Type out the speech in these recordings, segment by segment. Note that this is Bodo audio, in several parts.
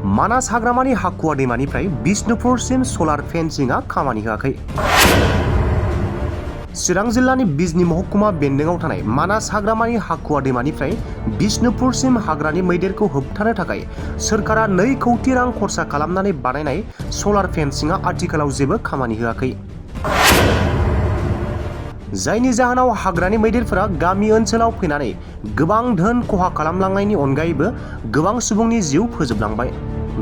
मानास हाग्रामानि हाकुवा दैमानिफ्राय बिष्णुपुरसिम सलार फेन्सिंआ खामानि होआखै। चिरां जिल्लानि बिजनी महकुमा बेन्दोंआव थानाय मानास हाग्रामानि हाकुवा दैमानिफ्राय बिष्णुपुरसिम हाग्रानि मैदेरखौ होबथानो थाखाय सोरखारा 2 कौटि रां खरसा खालामनानै बानायनाय सलार फेन्सिंआ आथिखालाव जेबो खामानि होआखै। जायनि जाहोनाव हाग्रानि मैदेरफोरा गामि ओनसोलाव फैनानै गोबां धोन खहा खालामलांनायनि अनगायैबो गोबां सुबुंनि जिउ फोजोबलांबाय।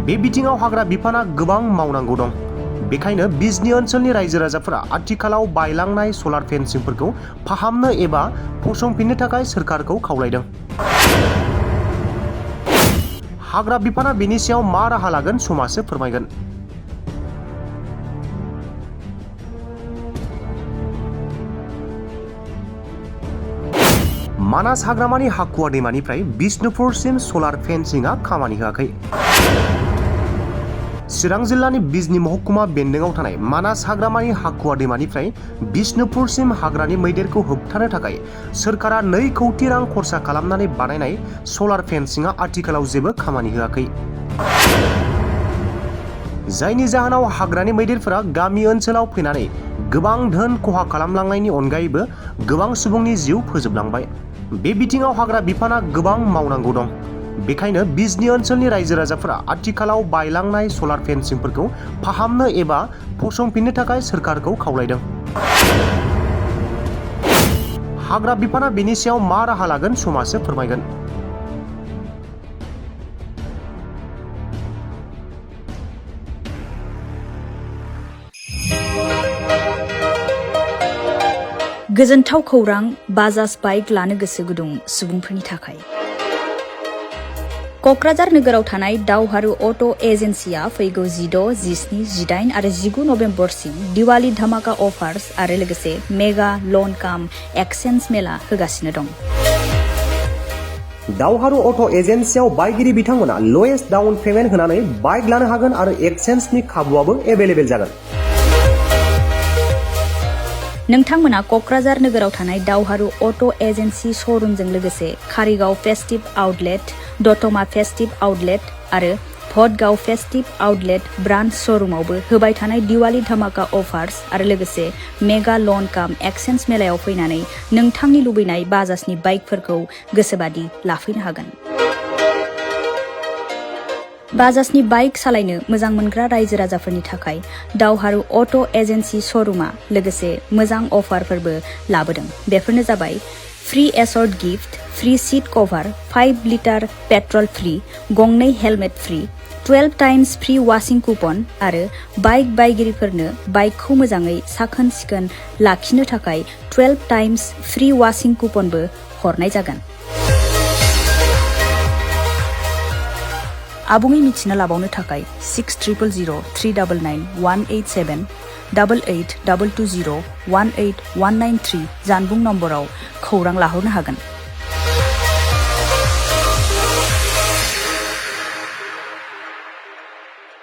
बे बिथिङाव हाग्रा बिफाना गोबां मावनांगौ दं। बेखायनो बिजनी ओनसोलनि रायजो राजाफोरा आथिखालाव बायलांनाय सलार फेन्सिंफोरखौ फाहामनो एबा फसंफिननो थाखाय सोरखारखौ खावलायदों। हाग्रा बिफाना बेनि सायाव मा राहा लागोन समासो फोरमायगोन। मानास हाग्रामानि हाकुवा दैमानिफ्राय बिष्णुपुरसिम सलार फेन्सिंआ खामानि होआखै। चिरां जिल्लानि बिजनी महकुमा बेन्दोंआव थानाय मानास हाग्रामानि हाकुवा दैमानिफ्राय बिष्णुपुरसिम हाग्रानि मैदेरखौ होबथानो थाखाय सोरखारा 2 कौटि रां खरसा खालामनानै बानायनाय सलार फेन्सिंआ आथिखालाव जेबो खामानि होआखै। जायनि जाहोनाव हाग्रानि मैदेरफोरा गामि ओनसोलाव फैनानै गोबां धोन खहा खालामलांनायनि अनगायैबो गोबां सुबुंनि जिउ फोजोबलांबाय। बे बिथिङाव हाग्रा बिफाना गोबां मावनांगौ दं। बेखायनो बिजनी ओनसोलनि रायजो राजाफोरा आथिखालाव बायलांनाय सलार फेन्सिंफोरखौ फाहामनो एबा फसंफिननो थाखाय सोरखारखौ खावलायदों। हाग्रा बिफाना बेनि सायाव मा राहा लागोन समासो फोरमायगोन। गोजोनथाव खौरां बाजाज बाइक लानो गोसो गुदुं सुबुंफोरनि थाखाय। क'क्राझार नोगोराव थानाय दावहारु अट' एजेन्सिया फैगौ 16, 17, 18 आरो 19 नभेम्बरसिम दिवाली धामाका अफार्स आरो लोगोसे मेगा लन काम एक्सचेन्ज मेला होगासिनो दं। दावहारु अट' एजेन्सियाव बायगिरि बिथांमोना ल'एस्ट डाउन पेमेन्ट होनानै बाइक लानो हागोन आरो एक्सचेन्जनि खाबुआबो एभेलेबेल जागोन। नोंथांमोना क'क्राझार नोगोराव थानाय दावहारु अट' एजेन्सि श'रुमजों लोगोसे कारिगाव फेस्टिभ आउटलेट, दतमा फेस्टिभ आउटलेट आरो भटगाव फेस्टिभ आउटलेट ब्रान्च श'रुमावबो होबाय थानाय दिवाली धामाका अफार्स आरो लोगोसे मेगा लन काम एक्सचेन्ज मेलायाव फैनानै नोंथांनि लुबैनाय बाजाजनि बाइकफोरखौ गोसोबादि लाफैनो हागोन। बाजाजनि बाइक सालायनो मोजां मोनग्रा रायजो राजाफोरनि थाखाय दावहारु अट' एजेन्सि श'रुमा लोगोसे मोजां अफारफोरबो लाबोदों। बेफोरनो जाबाय फ्री एसर्ट gift, free seat cover, 5 litre petrol free, गंनै helmet free, 12 times free washing coupon आरो बाइक बायगिरिफोरनो बाइकखौ मोजाङै साखोन सिखोन लाखिनो थाखाय 12 टाइम्स फ्री वाशिं कुपनबो हरनाय जागोन। आबुङै मिथिना लाबावनो थाखाय 6000 399 187 88 220 18193 जानबुं नम्बराव खौरां लाहरनो हागोन।